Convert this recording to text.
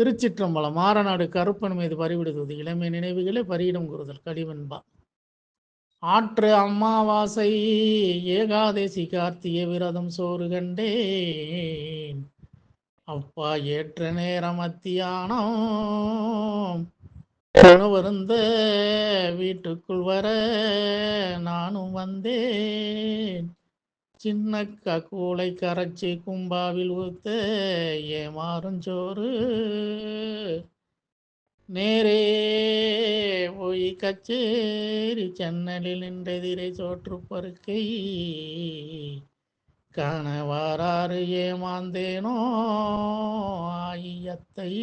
திருச்சிற்றம்பலம். மாறநாடு கருப்பன் மீது பறிவிடுவது இளமை நினைவுகளே பரியிடம் கூறுதல் கடிவெண்பா. ஆற்று அம்மாவாசை ஏகாதசி கார்த்திகை விரதம் சோறு கண்டேன். அப்பா ஏற்ற நேரம் மத்தியானம் உணவருந்த வீட்டுக்குள் வர நானும் வந்தேன். சின்ன கூளை கரைச்சி கும்பாவில் ஊத்த ஏமாறுஞ்சோறு நேரே போய் கச்சேரி சென்னலில் நின்றெதிரே சோற்று பருக்கை காண வாராறு ஏமாந்தேனோ ஆயத்தை.